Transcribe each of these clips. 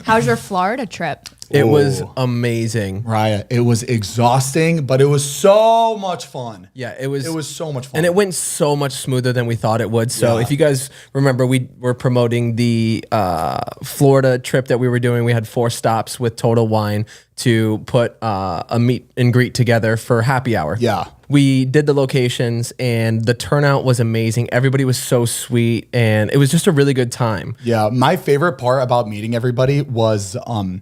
How's your Florida trip? It was amazing. Raya, it was exhausting, but it was so much fun. Yeah, it was so much fun. And it went so much smoother than we thought it would. So if you guys remember, we were promoting the Florida trip that we were doing. We had 4 stops with Total Wine to put a meet and greet together for happy hour. Yeah. We did the locations and the turnout was amazing. Everybody was so sweet and it was just a really good time. Yeah, my favorite part about meeting everybody was a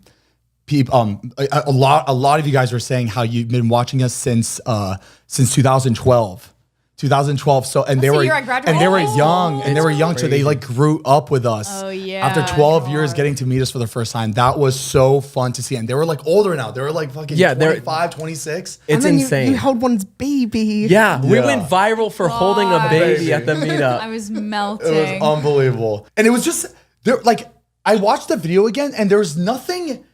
lot of you guys were saying how you've been watching us since 2012. 2012. So and they were year I graduated. and they were young and they were young, so they crazy. like grew up with us. Oh, yeah, After 12 years getting to meet us for the first time. That was so fun to see. And they were like older now. They were like fucking 25, 26. It's insane. You held one's baby. Yeah, we went viral for holding a baby at the meetup. I was melting. It was unbelievable. And it was just there, like I watched the video again and there was nothing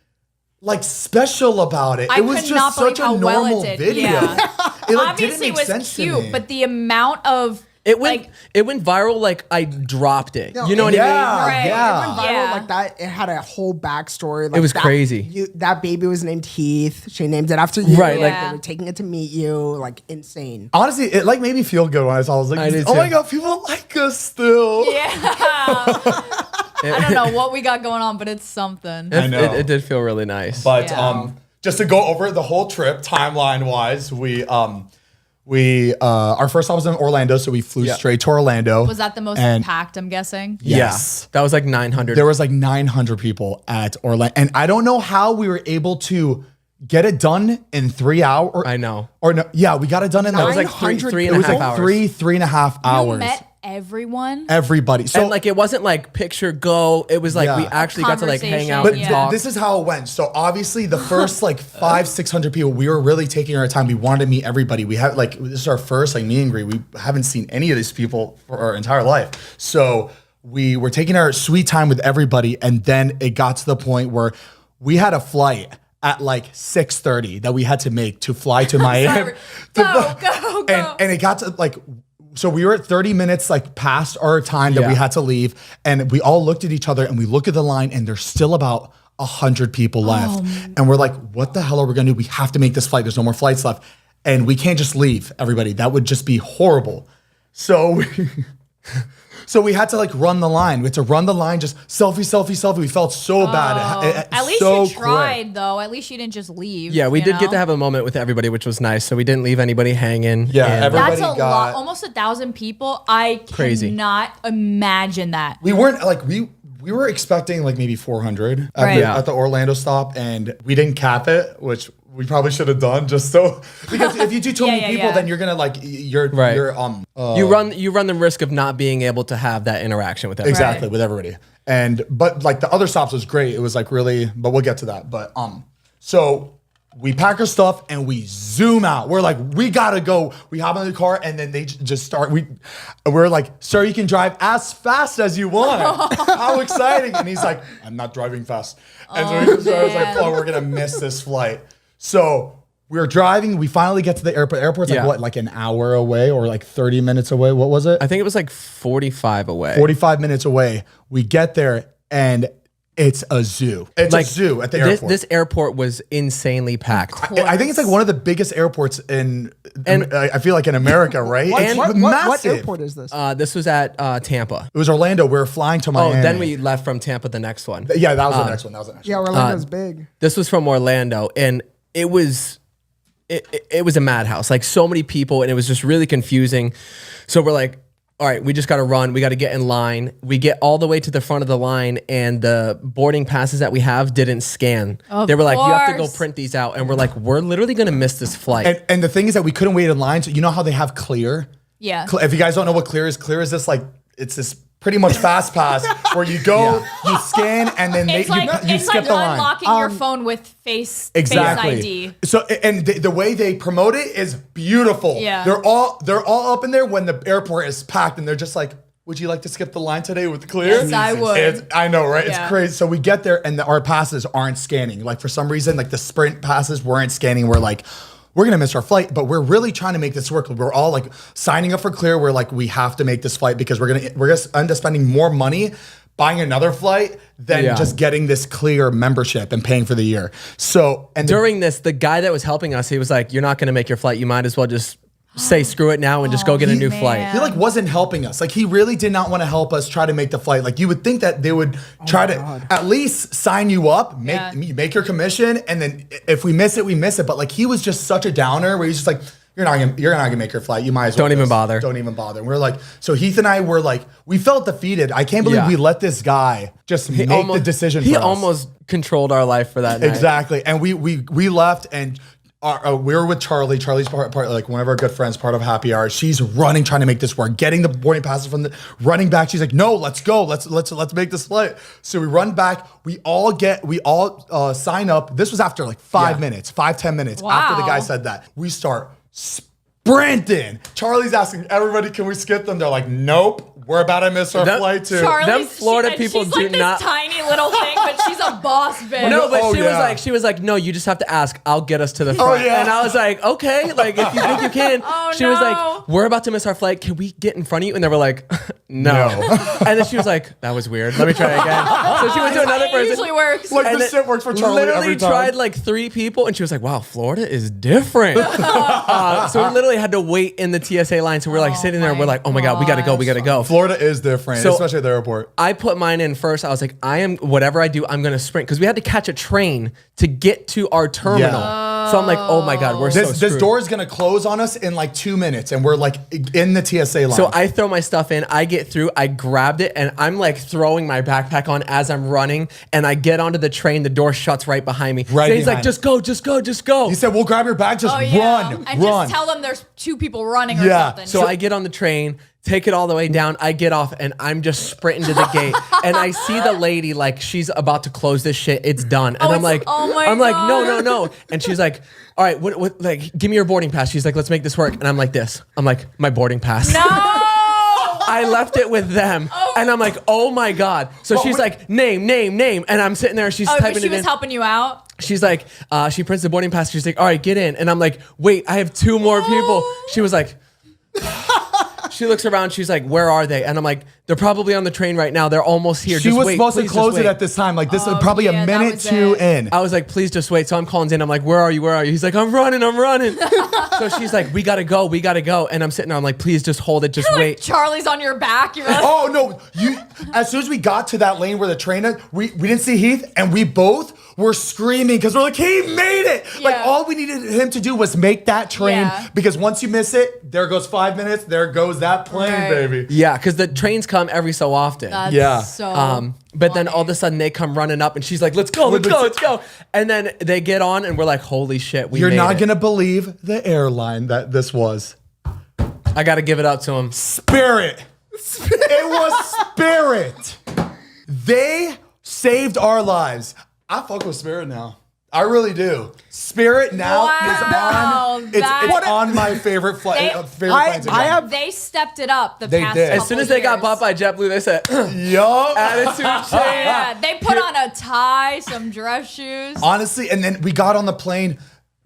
like special about it. I It was could just not believe such a how well normal it did. video. Yeah. It like, Obviously, didn't it make was sense to cute, me. but the amount of It went viral like I dropped it. You know what I mean? Right. Yeah. It went viral like that. It had a whole backstory. Like It was crazy. That baby was named Heath. She named it after you. Right, Like Yeah. they were taking it to meet you. Like insane. Honestly, it like made me feel good when I saw it. I was like, I did oh my too. God, people like us still. Yeah. I don't know what we got going on, but it's something. I know. It did feel really nice. But Yeah. just to go over the whole trip timeline wise, we our first stop was in Orlando, so we flew straight to Orlando. Was that the most And- packed, I'm guessing? Yes. That was like 900. There was like 900 people at Orlando. And I don't know how we were able to get it done in 3 hours. I know. Or no, yeah, we got it done in It was like 900 three it and a was half like hours. three and a half hours. You met everyone? Everybody. So And like it wasn't like picture go. It was like Yeah. we actually got to like hang out But and Yeah. talk. this is how it went. So obviously the first like 500-600 people, we were really taking our time. We wanted to meet everybody. We had like, this is our first like meet and greet. We haven't seen any of these people for our entire life. So we were taking our sweet time with everybody. And then it got to the point where we had a flight at like 6:30 that we had to make to fly to Miami. Go. And it got to like, so we were at 30 minutes like past our time that we had to leave, and we all looked at each other and we look at the line and there's still about 100 people left. And we're like, what the hell are we gonna do? We have to make this flight. There's no more flights left. And we can't just leave everybody. That would just be horrible. So so we had to like run the line. We had to run the line, just selfie. We felt so bad. At least so you tried, quick. though. At least you didn't just leave. Yeah, we you did get know? to have a moment with everybody, which was nice. So we didn't leave anybody hanging. Yeah, And everybody That's a got- lot. Almost 1,000 people. I Crazy. cannot imagine that. We weren't like we were expecting like maybe 400 at, Right. at the Orlando stop, and we didn't cap it, which we probably should have done just so, because if you do too many Yeah, people, yeah. then you're gonna like you're you run the risk of not being able to have that interaction with everybody. exactly with everybody. But like the other stops was great. It was like really, but we'll get to that. But so we pack our stuff and we zoom out. We're like, we gotta go. We hop in the car and then they just start. We're like, sir, you can drive as fast as you want. How exciting! And he's like, I'm not driving fast. And so I was like, oh, we're gonna miss this flight. So we're driving. We finally get to the airport. The airport's like what, like an hour away or like 30 minutes away? What was it? I think it was like 45 away. 45 minutes away. We get there and it's a zoo. It's Like a zoo at the airport. This airport was insanely packed. I think it's like one of the biggest airports in, I feel like in America, right? What, It's what airport is this? This was at Tampa. It was Orlando. We were flying to Oh, Miami. then we left from Tampa the next one. Yeah, that was the next one. That was the next Yeah, one. Orlando's big. This was from Orlando, and it was a madhouse. Like so many people, and it was just really confusing. So we're like, all right, we just got to run. We got to get in line. We get all the way to the front of the line, and the boarding passes that we have didn't scan. Of they were like, you have to go course. print these out. And we're like, we're literally going to miss this flight. And the thing is that we couldn't wait in line. So you know how they have Clear? Yeah. If you guys don't know what Clear is this like, it's this pretty much fast pass where you go, you scan, and then It's you like skip the line. unlocking your phone with face Exactly. ID. So and the way they promote it is beautiful. Yeah. They're all up in there when the airport is packed, and they're just like, "Would you like to skip the line today with Clear?" Yes, I would. I know, right? Yeah. It's crazy. So we get there, and our passes aren't scanning. Like for some reason, like the Sprint passes weren't scanning. We're like, we're gonna miss our flight, but we're really trying to make this work. We're all like signing up for Clear. We're like, we have to make this flight because we're gonna end up spending more money buying another flight than just getting this clear membership and paying for the year. So, and during this, the guy that was helping us, he was like, "You're not going to make your flight. You might as well just say screw it now and just go get a new flight." he like wasn't helping us. Like he really did not want to help us try to make the flight. Like you would think that they would try to at least sign you up, make your commission, and then if we miss it, we miss it. But like he was just such a downer where he's just like, you're not gonna make your flight. You might as well Don't even bother. Don't even bother. And we're like, so Heath and I were like, we felt defeated. I can't believe we let this guy just make the decision for us. He almost controlled our life for that night. Exactly. And we left and we were with Charlie. Charlie's part like one of our good friends, part of Happy Hour. She's running, trying to make this work, getting the boarding passes from running back. She's like, no, let's go. Let's make this flight. So we run back. We all sign up. This was after like 10 minutes after the guy said that. We start sprinting. Charlie's asking everybody, can we skip them? They're like, nope. We're about to miss our flight too. Them Florida people she's do like this not. tiny little thing, but she's a boss bitch. No, but she was like, no, you just have to ask. I'll get us to the front. And I was like, okay, like if you think you can. She was like, we're about to miss our flight. Can we get in front of you? And they were like, no. And then she was like, that was weird. Let me try again. So she went to another person. It usually works. Like this shit works for Charlie literally every time. tried like 3 people, and she was like, wow, Florida is different. So we literally had to wait in the TSA line. So we're like sitting there, and we're like, oh my God, we gotta go. Florida is different, So especially at the airport. I put mine in first. I was like, whatever I do, I'm going to sprint. Because we had to catch a train to get to our terminal. So I'm like, oh my God, we're so screwed. This door is going to close on us in like 2 minutes. And we're like in the TSA line. So I throw my stuff in. I get through. I grabbed it. And I'm like throwing my backpack on as I'm running. And I get onto the train. The door shuts right behind me. Right so he's like, behind. just go. He said, we'll grab your bag. Just run. And just tell them there's 2 people running or something. So I get on the train. Take it all the way down. I get off and I'm just sprinting to the gate. And I see the lady like she's about to close this shit. It's done. And I'm like, no. And she's like, all right, what like give me your boarding pass. She's like, let's make this work. And I'm like this. I'm like, my boarding pass. No. I left it with them. And I'm like, oh my God. So she's like, name. And I'm sitting there, she's typing it in. She was helping you out? She's like, she prints the boarding pass. She's like, all right, get in. And I'm like, wait, I have 2 more people. She was like, she looks around. She's like, where are they? And I'm like, they're probably on the train right now. They're almost here. She was supposed to close it at this time. Like this is probably a minute 2 in. I was like, please just wait. So I'm calling Zane. I'm like, where are you? He's like, I'm running. So she's like, we gotta go. And I'm sitting there. I'm like, please just hold it. Just wait. Like Charlie's on your back. You're like, oh no! As soon as we got to that lane where the train is, we didn't see Heath, and we both were screaming because we're like, he made it! Yeah. Like all we needed him to do was make that train because once you miss it, there goes 5 minutes. There goes that plane, baby. Yeah, because the trains come every so often. That's so but then all of a sudden they come running up and she's like, let's go. And then they get on and we're like, holy shit, You're not going to believe the airline that this was. I got to give it up to him. Spirit. It was Spirit. They saved our lives. I fuck with Spirit now. I really do. Spirit now is on my favorite flight. They stepped it up the They past did. couple As soon as they got bought by JetBlue, they said, yup. attitude change. Yeah, they put on a tie, some dress shoes. Honestly, and then we got on the plane.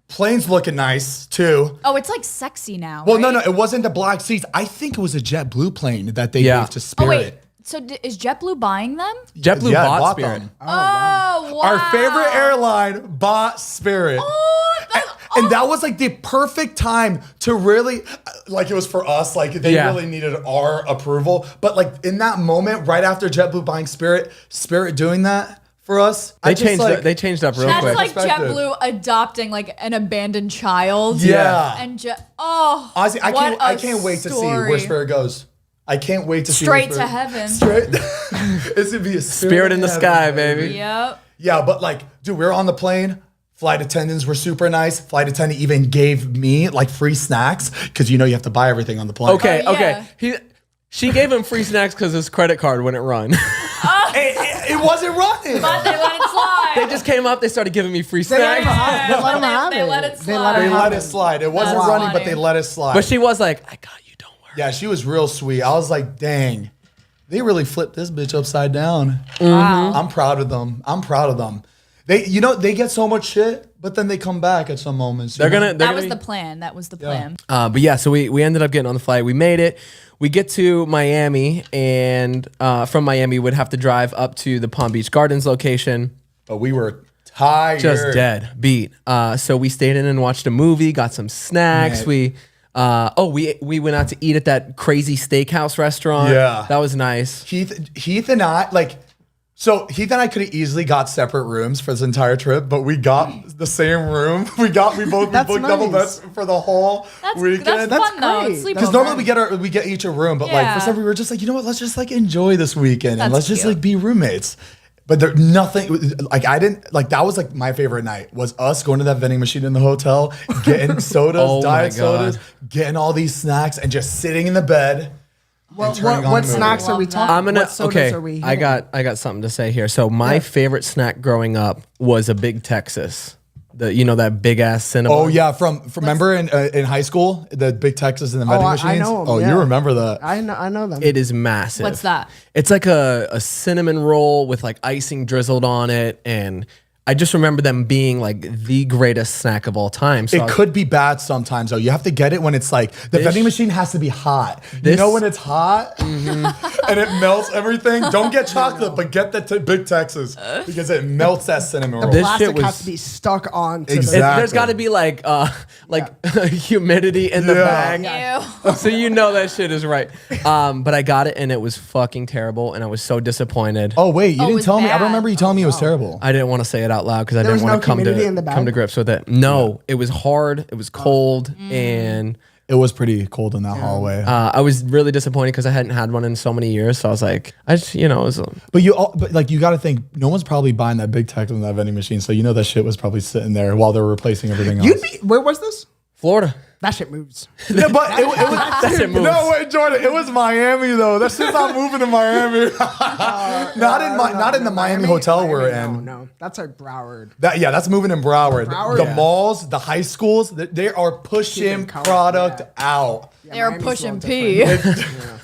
Plane's looking nice too. Oh, it's like sexy now. Well, right? no, it wasn't the black seats. I think it was a JetBlue plane that they gave to Spirit. Oh wait, so is JetBlue buying them? JetBlue bought Spirit. them. Oh, wow. Our favorite airline bought Spirit. And that was like the perfect time to really, like it was for us, like they really needed our approval. But like in that moment, right after JetBlue buying Spirit doing that for us, they changed up real quick. That's like JetBlue adopting like an abandoned child. Yeah. And honestly, I can't wait to see where Spirit goes. I can't wait to see straight to heaven. It's gonna be a Spirit in the sky, baby. Yep. Yeah, but like, dude, we were on the plane. Flight attendants were super nice. Flight attendant even gave me like free snacks because you have to buy everything on the plane. Okay. She gave him free snacks because his credit card wouldn't run. It wasn't running. But they let it slide. They just came up. They started giving me free snacks. They let him have it. They let it slide. They let it slide. It wasn't running, but they let it slide. But she was like, I got you. Don't worry. Yeah, she was real sweet. I was like, dang, they really flipped this bitch upside down. Wow. I'm proud of them. They get so much shit, but then they come back at some moments. That was the plan. That was the plan. But yeah, so we ended up getting on the flight. We made it. We get to Miami, and from Miami, we'd have to drive up to the Palm Beach Gardens location. But we were tired. Just dead, beat. So we stayed in and watched a movie, got some snacks. Man. We went out to eat at that crazy steakhouse restaurant. Yeah. That was nice. Heath and I, Heath and I could have easily got separate rooms for this entire trip, but we got the same room. We booked double beds for the whole weekend. That's fun though. great. Because normally we get each a room, but like for some reason we were just like, you know what? Let's just like enjoy this weekend and let's just like be roommates. But there's nothing like that was like my favorite night was us going to that vending machine in the hotel, getting sodas, diet sodas, getting all these snacks, and just sitting in the bed. What snacks are we talking? What sodas are we I got something to say here. So my favorite snack growing up was a Big Texas. That big ass Cinnabon. Oh yeah, remember in high school the Big Texas and the vending machines. I know 'em, you remember that? I know them. It is massive. What's that? It's like a cinnamon roll with like icing drizzled on it, and I just remember them being like the greatest snack of all time. So it could be bad sometimes though. You have to get it when it's like the vending machine has to be hot. You know when it's hot and it melts everything. Don't get chocolate, but get the Big Texas because it melts that cinnamon roll. The This plastic shit was- has to be stuck on. To Exactly. There's got to be like humidity in the bag. Ew. So that shit is right. But I got it and it was fucking terrible and I was so disappointed. Oh wait, you it didn't was tell me. I bad. don't remember you telling me it was terrible. I didn't want to say it out loud because I There didn't was want no to humidity in the bag? come to grips with it. No, it was hard. It was cold, and It was pretty cold in that hallway. I was really disappointed because I hadn't had one in so many years. So I was like, it was. But you got to think, no one's probably buying that Big Texas in that vending machine. So that shit was probably sitting there while they were replacing everything else. Where was this? Florida. That shit moves. Yeah, but it was That shit moves. No, wait, Jordan. It was Miami though. That shit's not moving to Miami. Not in the Miami hotel we're in. No, that's our Broward. That's moving in Broward. Broward? The Yeah. malls, the high schools, they are pushing product out. They were Miami's pushing a P. little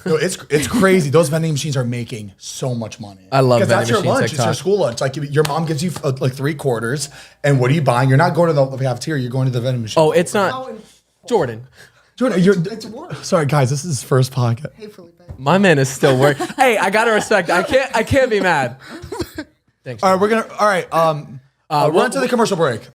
No, it's crazy. Those vending machines are making so much money. I love 'Cause that's vending your machines, lunch. It's your TikTok. school lunch. Like your mom gives you like 3/4, and what are you buying? You're not going to the cafeteria. You're going to the vending machine. Oh, it's not Jordan. Jordan, It's work. sorry guys. This is his first podcast. Hey, Felipe. My man is still working. Hey, I gotta respect. I can't be mad. Thanks. All right, we're on to the commercial break.